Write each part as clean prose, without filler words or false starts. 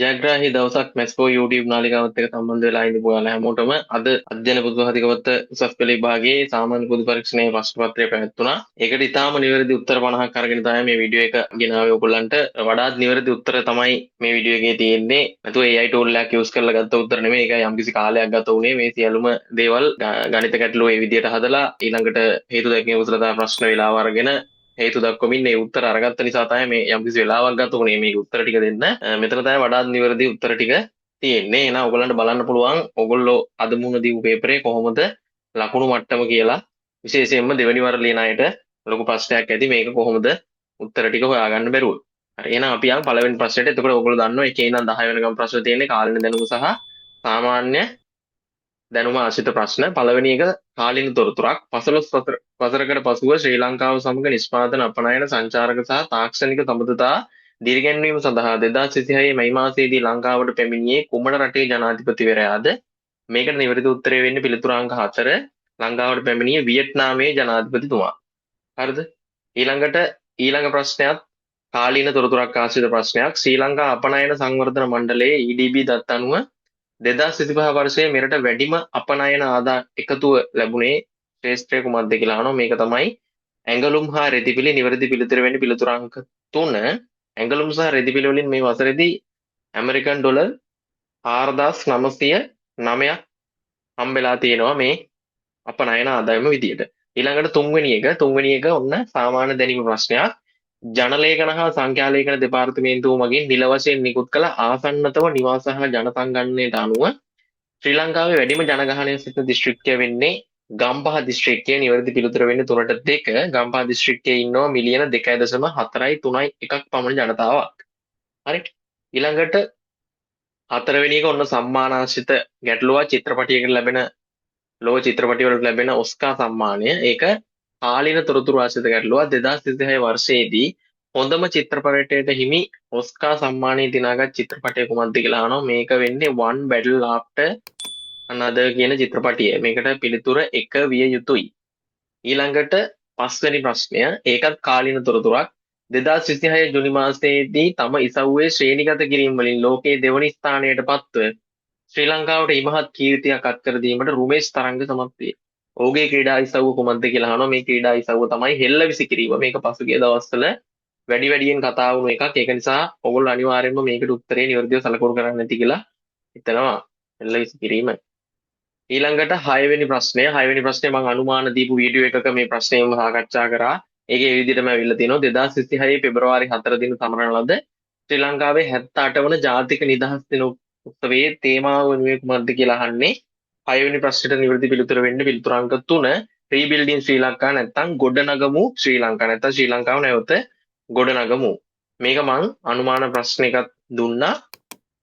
ජයග්‍රාහී දවසක් මැස්කෝ YouTube නාලිකාවත් එක්ක සම්බන්ධ වෙලා ඉඳපු ඔයාලා හැමෝටම අද අධ්‍යයන පොදුහතිකවත්ත උසස් පෙළ විභාගයේ සාමාන්‍ය පොදු පරීක්ෂණයේ ප්‍රශ්න පත්‍රය පැවැත්වුණා. ඒකට ඉතාම නිවැරදි උත්තර 50ක් අරගෙන තමයි මේ වීඩියෝ එක ගෙනාවේ ඔයගොල්ලන්ට. වඩාත් නිවැරදි උත්තර තමයි මේ වීඩියෝ එකේ තියෙන්නේ. නැතුව AI tool එකක් use කරලා ගත්ත උත්තර නෙමෙයි. ඒක යම්කිසි කාලයක් ගත වුණේ මේ සියලුම දේවල් ගණිත ගැටලු මේ විදිහට හදලා ඊළඟට හේතු දැක්වීම කුසලතා ප්‍රශ්න වේලාව අරගෙන හේතු දක්වමින් මේ උත්තර අරගත්ත නිසා තමයි මේ යම්කිසි වෙලාවක් ගත වුණේ මේක උත්තර ටික දෙන්න. මෙතන තමයි වඩාත් නිවැරදි උත්තර ටික තියෙන්නේ. එහෙනම් ඔයගොල්ලන්ට බලන්න පුළුවන් ඔයගොල්ලෝ අද මුණ දීපු පේපරේ කොහොමද ලකුණු මට්ටම කියලා. විශේෂයෙන්ම දෙවෙනි වර ලියන අයට ලොකු ප්‍රශ්නයක් ඇති මේක කොහොමද උත්තර ටික හොයාගන්න බැරුව. හරි එහෙනම් අපි යන් පළවෙනි ප්‍රශ්නෙට. එතකොට ඔයගොල්ලෝ දන්නවා 1 ඉඳන් 10 වෙනකම් ප්‍රශ්න තියෙන්නේ කාලින දැනුම සහ සාමාන්‍ය දැනුම ආශ්‍රිත ප්‍රශ්න. පළවෙනි එක කාලින තොරතුරක්. 15 වසරකට පසුව ශ්‍රී ලංකාව සමග නිෂ්පාදන අපනයන සංචාරක සහ තාක්ෂණික සම්බන්ධතා දිරිගැන්වීම සඳහා 2026 මැයි මාසයේදී ලංකාවට පැමිණියේ කුමන රටේ ජනාධිපතිවරයාද? මේකට නිවැරදි උත්තරය වෙන්නේ පිළිතුරාංක 4. ලංකාවට පැමිණියේ වියට්නාමයේ ජනාධිපතිතුමා. හරිද? ඊළඟ ප්‍රශ්නයත් කාලීන තොරතුරක් ආශ්‍රිත ප්‍රශ්නයක්. ශ්‍රී ලංකා අපනයන සංවර්ධන මණ්ඩලයේ EDB දත් අනුව 2025 වර්ෂයේ මෙරට වැඩිම අපනයන ආදා එකතුව ලැබුණේ ශ්‍රේෂ්ඨය කුමක්ද කියලා අහනවා. මේක තමයි ඇඟලුම් හා රෙදිපිලි. නිවැරදි පිළිතුර වෙන්නේ පිළිතුරාංක 3. ඇඟලුම් සහ රෙදිපිලි වලින් මේ වසරේදී ඇමරිකන් ඩොලර් 4909ක් හම්බෙලා තියෙනවා මේ අපනයන ආදායම විදියට. ඊළඟට තුන්වෙනි එක ඔන්න සාමාන්‍ය දැනීම ප්‍රශ්නයක්. ජනලේඛන හා සංඛ්‍යාලේඛන දෙපාර්තමේන්තුව මගින් නිල වශයෙන් නිකුත් කළ ආසන්නතම නිවාස හා ජනසංගණනයට අනුව ශ්‍රී ලංකාවේ වැඩිම ජනගහනය සිටින දිස්ත්‍රික්කය වෙන්නේ ගම්පහ දිස්ත්‍රික්කය. නිවැරදි පිළිතුර වෙන්නේ 3ට 2. ගම්පහ දිස්ත්‍රික්කයේ ඉන්නවා මිලියන 2.4.3 පමණ ජනතාවක්. හරි. ඊළඟට හතරවෙනි එක ඔන්න සම්මානාශ්‍රිත ගැටලුවක්. චිත්‍රපටයකට ලැබෙන ලෝක චිත්‍රපටවලට ලැබෙන ඔස්කා සම්මානය. ඒක කාලීන තොරතුරු ආශ්‍රිත ගැටලුවක්. 2026 වර්ෂයේදී හොඳම චිත්‍රපටයට හිමි ඔස්කා සම්මානය දිනාගත් චිත්‍රපටය කුමක්ද කියලා අහනවා. මේක වෙන්නේ One Battle After Another කියන චිත්‍රපටිය. මේකට පිළිතුර 1 විය යුතුයි. ඊළඟට පස්වෙනි ප්‍රශ්නය ඒකත් කාලීන තොරතුරක්. 2026 ජුනි මාසයේදී තම ඉසව්වේ ශ්‍රේණිගත කිරීම වලින් ලෝකයේ දෙවනි ස්ථානයට පත්ව ශ්‍රී ලංකාවට ඉමහත් කීර්තියක් අත්කර දීමට රුමේෂ් තරංග සමත් වේ. ඔහුගේ ක්‍රීඩා ඉසව්ව කුමක්ද කියලා අහනවා. මේ ක්‍රීඩා ඉසව්ව තමයි හෙල්ල විසිකිරීම. මේක පසුගිය දවස්වල වැඩියෙන් කතා වුණු එකක්. ඒක නිසා ඔයගොල්ලෝ අනිවාර්යයෙන්ම මේකට උත්තරේ නිවැරදිව සලකුණු කරන්න ඇති කියලා හිතනවා. හෙල්ල විසිකිරීම. ඊළඟට 6 වෙනි ප්‍රශ්නය මම අනුමාන දීපු වීඩියෝ එකක මේ ප්‍රශ්නයම සාකච්ඡා කරා. ඒකේ මේ විදිහටම ඇවිල්ලා තිනවා. 2026 පෙබරවාරි 4 දින සමරන ලද ශ්‍රී ලංකාවේ 78 වන ජාතික නිදහස් දින උත්සවයේ තේමාව වෙනුවෙන් කුමක්ද කියලා අහන්නේ. 6 වෙනි ප්‍රශ්නෙට නිවැරදි පිළිතුර වෙන්නේ පිළිතුරාංක 3. රීබිල්ඩින් ශ්‍රී ලංකා නැත්නම් ගොඩනගමු ශ්‍රී ලංකා නැත්නම් ශ්‍රී ලංකාව නැවත ගොඩනගමු. මේක මං අනුමාන ප්‍රශ්න එකක් දුන්නා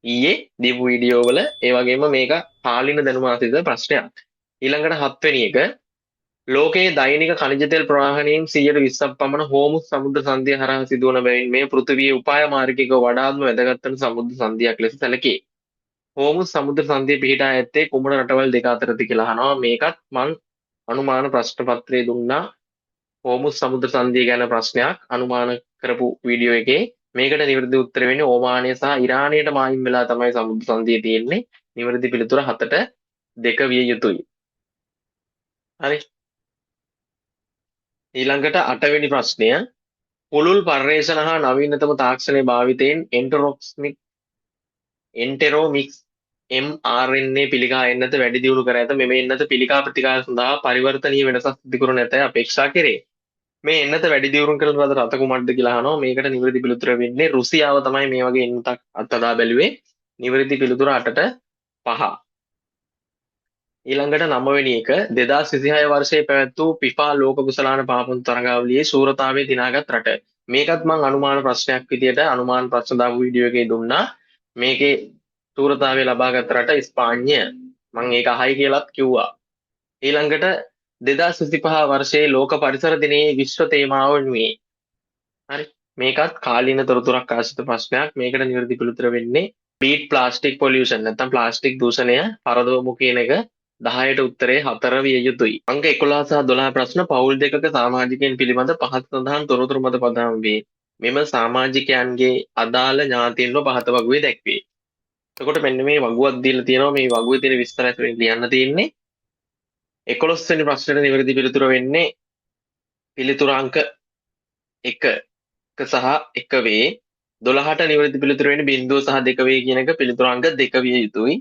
ඊයේ දීපු වීඩියෝ වල. ඒ වගේම මේක කාලින දැනුම ආශ්‍රිත ප්‍රශ්නයක්. ඊළඟට 7 වෙනි එක ලෝකයේ දෛනික ඛනිජ තෙල් ප්‍රවාහනයෙන් 120ක් පමණ හෝමුස් සමුද්‍ර සංධිය හරහා සිදුවන බැවින් මේ පෘථිවියේ උපාය මාර්ගික වඩාත්ම වැදගත් වන සමුද්‍ර සංධියක් ලෙස සැලකේ. හෝමුස් සමුද්‍ර සංධිය පිහිටා ඇත්තේ කුමන රටවල් දෙක අතරද කියලා අහනවා. මේකත් මං අනුමාන ප්‍රශ්න පත්‍රයේ දුන්නා. හෝමුස් සමුද්‍ර සංධිය ගැන ප්‍රශ්නයක් අනුමාන කරපු වීඩියෝ එකේ. මේකට නිවැරදි උත්තර වෙන්නේ ඕමානය සහ ඉරානයට මායිම් වෙලා තමයි සමුද්‍ර සංධිය තියෙන්නේ. නිවැරදි පිළිතුර 7ට 2 විය යුතුයි. හරි. ඊළඟට 8 වෙනි ප්‍රශ්නය පුළුල් පර්යේෂණ හා නවීනතම තාක්ෂණයේ භාවිතයෙන් එන්ටෙරොමික්ස් mRNA පිළිකා එන්නත වැඩි දියුණු කර ඇත. මෙම එන්නත පිළිකා ප්‍රතිකාර සඳහා පරිවර්තනීය වෙනසක් සිදු කර නැතයි අපේක්ෂා කෙරේ. මේ එන්නත වැඩි දියුණු කරන ලද රට කුමක්ද කියලා අහනවා. මේකට නිවැරදි පිළිතුර වෙන්නේ රුසියාව තමයි මේ වගේ එන්නතක් අත්හදා බැලුවේ. නිවැරදි පිළිතුර 8ට 5. ඊළඟට 9 වෙනි එක 2026 වර්ෂයේ පැවැත් වූ FIFA ලෝක කුසලාන පාපොන්තු තරඟාවලියේ ශූරතාවය දිනාගත් රට. මේකත් මම අනුමාන ප්‍රශ්නයක් විදියට අනුමාන ප්‍රශ්න දාපු වීඩියෝ එකේ දුන්නා. මේකේ ශූරතාවය ලබාගත් රට ස්පාඤ්ඤය. මම ඒක අහයි කියලාත් කිව්වා. ඊළඟට 2025 වර්ෂයේ ලෝක පරිසර දිනයේ විශ්ව තේමාව වනුයේ. හරි. මේකත් කාලීන තොරතුරක් ආශ්‍රිත ප්‍රශ්නයක්. මේකට නිවැරදි පිළිතුර වෙන්නේ beat plastic pollution නැත්නම් ප්ලාස්ටික් දූෂණය පරදවමු කියන එක. 10ට උත්තරේ 4 විය යුතුයි. අංක 11 සහ 12 ප්‍රශ්න පවුල් දෙකක සමාජිකයන් පිළිබඳ පහත සඳහන් තොරතුරු මත පදනම් වේ. මෙම සමාජිකයන්ගේ අදාළ ඥාතීන්ව පහත වගුවේ දැක්වේ. එතකොට මෙන්න මේ වගුවක් දීලා තියෙනවා. මේ වගුවේ තියෙන විස්තර ඇතුලෙන් ලියන්න තියෙන්නේ 11 වෙනි ප්‍රශ්නෙට නිවැරදි පිළිතුර වෙන්නේ පිළිතුර අංක 1 සහ 1 වේ. 12ට නිවැරදි පිළිතුර වෙන්නේ බිංදුව සහ 2 වේ කියන එක පිළිතුර අංක 2 විය යුතුයි.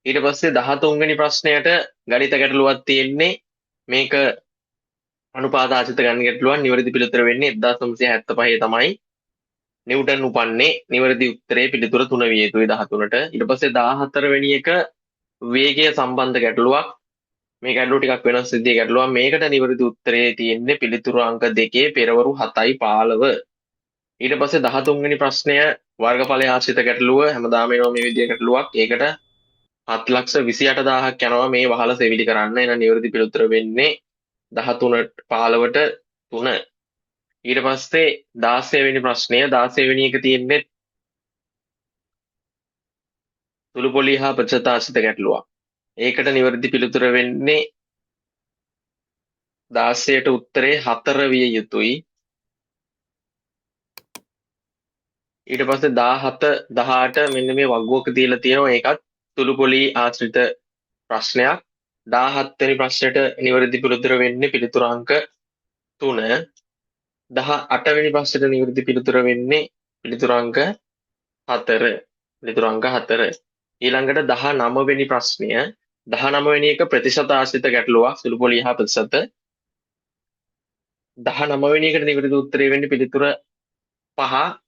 ඊට පස්සේ 13 වෙනි ප්‍රශ්නයට ගණිත ගැටලුවක් තියෙන්නේ. මේක අනුපාත ආශ්‍රිත ගණන ගැටලුවක්. නිවැරදි පිළිතුර වෙන්නේ 1975 තමයි. නිව්ටන් උපන්නේ. නිවැරදි උත්තරේ පිළිතුර 3 විය යුතුයි 13ට. ඊට පස්සේ 14 වෙනි එක වේගය සම්බන්ධ ගැටලුවක්. මේ ගැටලුව ටිකක් වෙනස් විදිහේ ගැටලුවක්. මේකට නිවැරදි උත්තරේ තියෙන්නේ පිළිතුරු අංක 2 පෙරවරු 7යි 15. ඊට පස්සේ 13 වෙනි ප්‍රශ්නය වර්ගඵලය ආශ්‍රිත ගැටලුව. හැමදාම එනවා මේ විදිහේ ගැටලුවක්. ඒකට 7,28,000ක් යනවා මේ වහල සෙවිලි කරන්න. එන නිවැරදි පිළිතුර වෙන්නේ 13ට 15ට 3. ඊට පස්සේ 16 වෙනි ප්‍රශ්නය 16 වෙනි එක තියෙන්නේ තුළු පොළි හා ප්‍රතිශත ආශ්‍රිත ගැටලුවක්. ඒකට නිවැරදි පිළිතුර වෙන්නේ 16ට උත්තරේ 4 විය යුතුයි. ඊට පස්සේ 17 18 මෙන්න මේ වගුවක තියලා තියෙනවා. ඒකත් තුළු පොළි ආශ්‍රිත ප්‍රශ්නයක්. 17 වෙනි ප්‍රශ්නෙට නිවැරදි පිළිතුර වෙන්නේ පිළිතුර අංක 3. 18 වෙනි ප්‍රශ්නෙට නිවැරදි පිළිතුර වෙන්නේ පිළිතුර අංක 4. පිළිතුර අංක 4. ඊළඟට 19 වෙනි ප්‍රශ්නය 19 වෙනි එක ප්‍රතිශත ආශ්‍රිත ගැටලුවක්. සුළු පොළි හා ප්‍රතිශත. 19 වෙනි එකට නිවැරදි උත්තරේ වෙන්නේ පිළිතුර 5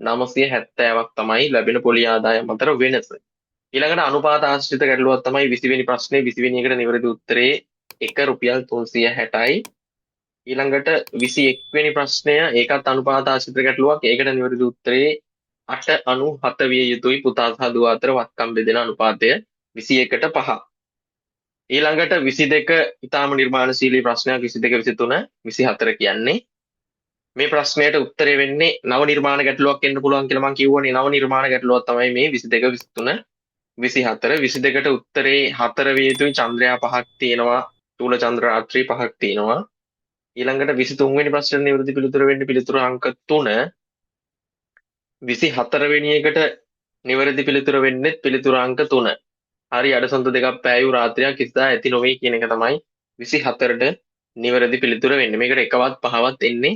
8,28,970ක් තමයි ලැබෙන පොළි ආදායම් අතර වෙනස. ඊළඟට අනුපාත ආශ්‍රිත ගැටලුවක් තමයි 20 වෙනි ප්‍රශ්නේ. 20 වෙනි එකට නිවැරදි උත්තරේ 1 රුපියල් 360යි. ඊළඟට 21 වෙනි ප්‍රශ්නය ඒකත් අනුපාත ආශ්‍රිත ගැටලුවක්. ඒකට නිවැරදි උත්තරේ 8.97 විය යුතුයි. පුතා සහ දුව අතර වත්කම් බෙදෙන අනුපාතය 21ට 5. ඊළඟට 22 ඉතාම නිර්මාණශීලී ප්‍රශ්නයක්. 22 23 24 කියන්නේ මේ ප්‍රශ්නයට උත්තරේ වෙන්නේ නව නිර්මාණ ගැටලුවක් එන්න පුළුවන් කියලා මම කිව්වනේ. නව නිර්මාණ ගැටලුවක් තමයි මේ 22 23 24. 22ට උත්තරේ 4 විය යුතුයි. චන්ද්‍රයා 5ක් තියෙනවා. තූල චන්ද්‍ර රාත්‍රී 5ක් තියෙනවා. ඊළඟට 23 වෙනි ප්‍රශ්නෙට නිවැරදි පිළිතුර වෙන්නේ පිළිතුර අංක 3. 24 වෙනි එකට නිවැරදි පිළිතුර වෙන්නේ පිළිතුර අංක 3. හරි අඩසන්ත දෙකක් පෑයු රාත්‍රියක් කිසිදා ඇති නොවේ කියන එක තමයි 24ට නිවැරදි පිළිතුර වෙන්නේ. මේකට එකවත් පහවත් එන්නේ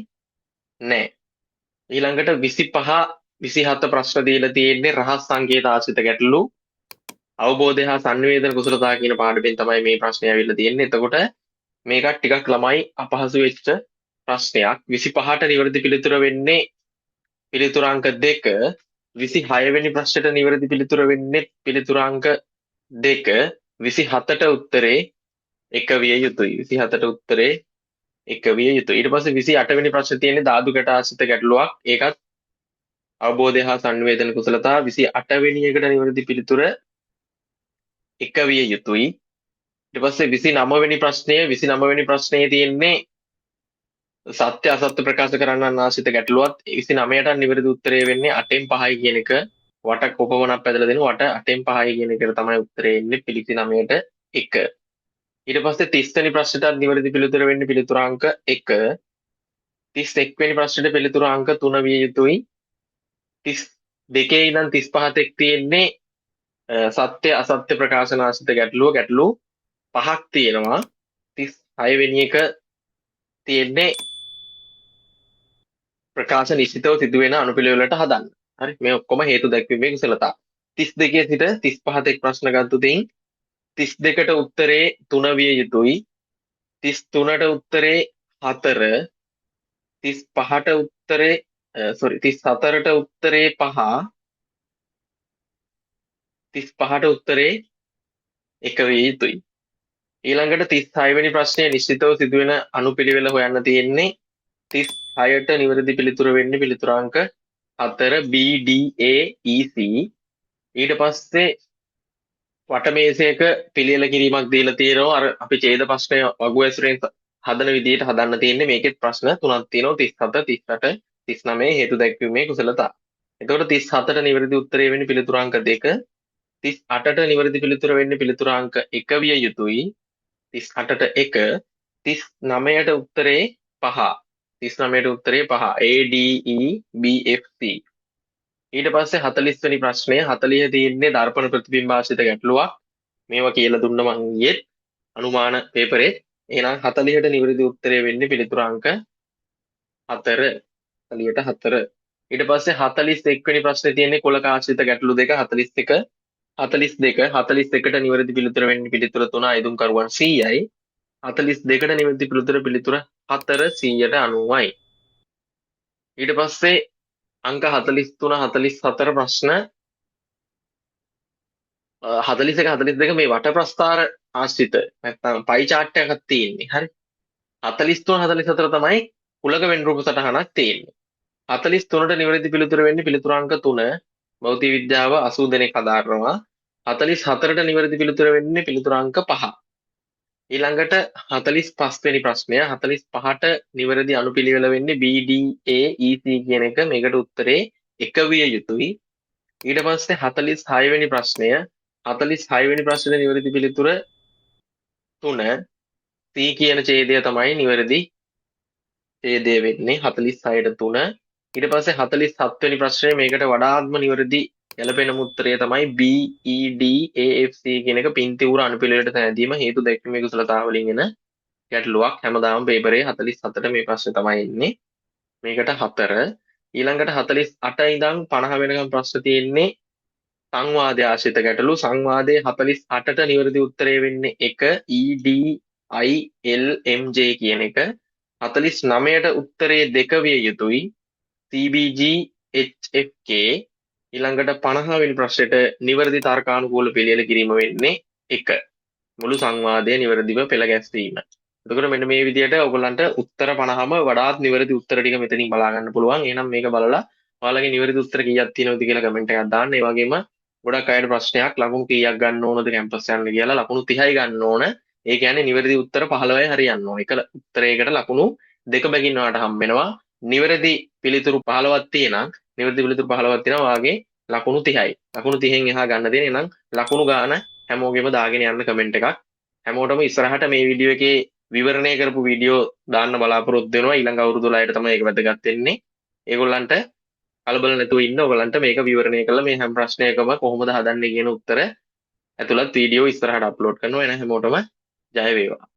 නැහැ. ඊළඟට 25 27 ප්‍රශ්න දීලා තියෙන්නේ රහස් සංකේත ආශ්‍රිත ගැටලු. අවබෝධය හා සංවේදන කුසලතා කියන පාඩමෙන් තමයි මේ ප්‍රශ්නේ ඇවිල්ලා තියෙන්නේ. එතකොට මේකත් ටිකක් ළමයි අපහසු වෙච්ච ප්‍රශ්නයක්. 25ට නිවැරදි පිළිතුර වෙන්නේ පිළිතුර අංක 2. 26 වෙනි ප්‍රශ්නෙට නිවැරදි පිළිතුර වෙන්නේ පිළිතුර අංක 2. 27ට උත්තරේ 1 විය යුතුයි. 27ට උත්තරේ 1 විය යුතුයි. ඊට පස්සේ 28 වෙනි ප්‍රශ්නේ තියෙන්නේ ධාතු ගැට ආශ්‍රිත ගැටලුවක්. ඒකත් අවබෝධය හා සංවේදන කුසලතා. 28 වෙනි එකට නිවැරදි පිළිතුර 1 විය යුතුයි. ඊට පස්සේ 29 වෙනි ප්‍රශ්නය 29 වෙනි ප්‍රශ්නේ තියෙන්නේ සත්‍ය අසත්‍ය ප්‍රකාශ කරන්න ආශ්‍රිත ගැටලුවත්. 29ට නිවැරදි උත්තරේ වෙන්නේ 8න් 5යි කියන එක. වටක් උපමනක් පැදලා දෙනවා. වට 8න් 5යි කියන එකට තමයි උත්තරේ එන්නේ 29ට 1. ඊට පස්සේ 30 වෙනි ප්‍රශ්නටත් නිවැරදි පිළිතුර වෙන්නේ පිළිතුර අංක 1. 31 වෙනි ප්‍රශ්නෙට පිළිතුර අංක 3 විය යුතුයි. 32 ඉඳන් 35 තෙක් තියෙන්නේ සත්‍ය අසත්‍ය ප්‍රකාශන ආශ්‍රිත ගැටලු 5ක් තියෙනවා. 36 වෙනි එක තියෙන්නේ ප්‍රකාශ නිශ්චිතව සිදුවෙන අනුපිළිවෙලට හදන්න. හරි මේ ඔක්කොම හේතු දැක්වීමේ කුසලතා. 32 සිට 35 තෙක් ප්‍රශ්න ගත්තොතින් 32ට උත්තරේ 3 විය යුතුයි. 33ට උත්තරේ 4. 35ට උත්තරේ 34ට උත්තරේ 5. 35ට උත්තරේ 1 විය යුතුයි. ඊළඟට 36 වෙනි ප්‍රශ්නය නිශ්චිතව සිදුවෙන අනුපිළිවෙල හොයන්න තියෙන්නේ. 36ට නිවැරදි පිළිතුර වෙන්නේ පිළිතුර අංක 4 B D A E C. ඊට පස්සේ වටමේසයක පිළියෙල කිරීමක් දීලා තියෙනවා. අර අපි ඡේද ප්‍රශ්නය වගු ඇසුරෙන් හදන විදිහට හදන්න තියෙන්නේ. මේකෙත් ප්‍රශ්න තුනක් තියෙනවා. 37 38 39 හේතු දැක්වීමේ කුසලතා. එතකොට 37ට නිවැරදි උත්තරේ වෙන්නේ පිළිතුර අංක 2. 38ට නිවැරදි පිළිතුර වෙන්නේ පිළිතුර අංක 1 විය යුතුයි. 38ට 1. 39ට උත්තරේ 5. 39ට උත්තරේ 5. A D E B F C. ඊට පස්සේ 40 වෙනි ප්‍රශ්නය 40 තියෙන්නේ දර්පණ ප්‍රතිබිම්බාශ්‍රිත ගැටලුවක්. මේවා කියලා දුන්න මං ඊයේ අනුමාන පේපරේ. එහෙනම් 40ට නිවැරදි උත්තරය වෙන්නේ පිළිතුර අංක 4. 40ට 4. ඊට පස්සේ 41 වෙනි ප්‍රශ්නේ තියෙන්නේ කොලක ආශ්‍රිත ගැටලු දෙක 41 42 41ට නිවැරදි පිළිතුර වෙන්නේ පිළිතුර 3 අයදුම් කරුවන් 100යි 42ට නිවැරදි පිළිතුර 4 100ට 90යි. ඊට පස්සේ අංක 43 44 ප්‍රශ්න 41 42 මේ වට ප්‍රස්ථාර ආශ්‍රිත නැත්නම් පයි chart එකක් තියෙන්නේ. හරි. 43 44 තමයි කුලක වෙන් රූප සටහනක් තියෙන්නේ. 43ට නිවැරදි පිළිතුර වෙන්නේ පිළිතුර අංක 3. භෞතික විද්‍යාව 80 දෙනෙක් හදාරනවා. 44ට නිවැරදි පිළිතුර වෙන්නේ පිළිතුර අංක 5. ඊළඟට 45 වෙනි ප්‍රශ්නය 45ට නිවැරදි අනුපිළිවෙල වෙන්නේ BDA EC කියන එක. මේකට උත්තරේ 1 විය යුතුයි. ඊට පස්සේ 46 වෙනි ප්‍රශ්නය 46 වෙනි ප්‍රශ්නේ නිවැරදි පිළිතුර 3 C කියන ඡේදය තමයි නිවැරදි ඡේදය වෙන්නේ 46ට 3. ඊට පස්සේ 47 වෙනි ප්‍රශ්නේ මේකට වඩාත්ම නිවැරදි ගැළපෙන උත්තරය තමයි BEDAFC කියන එක පින්තූර අනුපිළිවෙලට තැනදීම හේතු දැක්වීමේ කුසලතාව වලින් එන ගැටලුවක්. හැමදාම පේපරේ 47ට මේ ප්‍රශ්නේ තමයි එන්නේ. මේකට 4. ඊළඟට 48 ඉඳන් 50 වෙනකම් ප්‍රශ්න තියෙන්නේ සංවාදය ආශ්‍රිත ගැටලු. සංවාදයේ 48ට නිවැරදි උත්තරය වෙන්නේ 1 EDILMJ කියන එක. 49ට උත්තරේ 2 විය යුතුයි. CBG HFK. ඊළඟට 50 වෙනි ප්‍රශ්නෙට නිවැරදි තර්කානුකූල පිළියෙල කිරීම වෙන්නේ 1. මුළු සංවාදය නිවැරදිව පෙළ ගැස්වීම. එතකොට මෙන්න මේ විදිහට ඔයගොල්ලන්ට උත්තර 50ම වඩාත් නිවැරදි උත්තර ටික මෙතනින් බලා ගන්න පුළුවන්. එහෙනම් මේක බලලා ඔයාලගේ නිවැරදි උත්තර කීයක් තියෙනවද කියලා කමෙන්ට් එකක් දාන්න. ඒ වගේම ගොඩක් අයට ප්‍රශ්නයක් ලකුණු කීයක් ගන්න ඕනද කැම්පස් යන්න කියලා ලකුණු 30යි ගන්න ඕන. ඒ කියන්නේ නිවැරදි උත්තර 15යි හරියන්න ඕන. එක උත්තරයකට ලකුණු දෙක බැගින් ඔයාලට හම්බ වෙනවා. නිවැරදි පිළිතුරු 15ක් තියෙනම් නිවැරදි පිළිතුරු 15ක් තියෙනවා වාගේ ලකුණු 30යි. ලකුණු 30න් එහා ගන්න දෙන එහෙනම් ලකුණු ගාන හැමෝගෙම දාගෙන යන්න කමෙන්ට් එකක්. හැමෝටම ඉස්සරහට මේ වීඩියෝ එකේ විවරණය කරපු වීඩියෝ දාන්න බලාපොරොත්තු වෙනවා. ඊළඟ අවුරුදු වලට තමයි ඒක වැදගත් වෙන්නේ. ඒගොල්ලන්ට කලබල නැතුව ඉන්න. ඔයගලන්ට මේක විවරණය කරලා මේ හැම ප්‍රශ්නයකම කොහොමද හදන්නේ කියන උත්තර ඇතුළත් වීඩියෝ ඉස්සරහට අප්ලෝඩ් කරනවා. එන හැමෝටම ජය වේවා.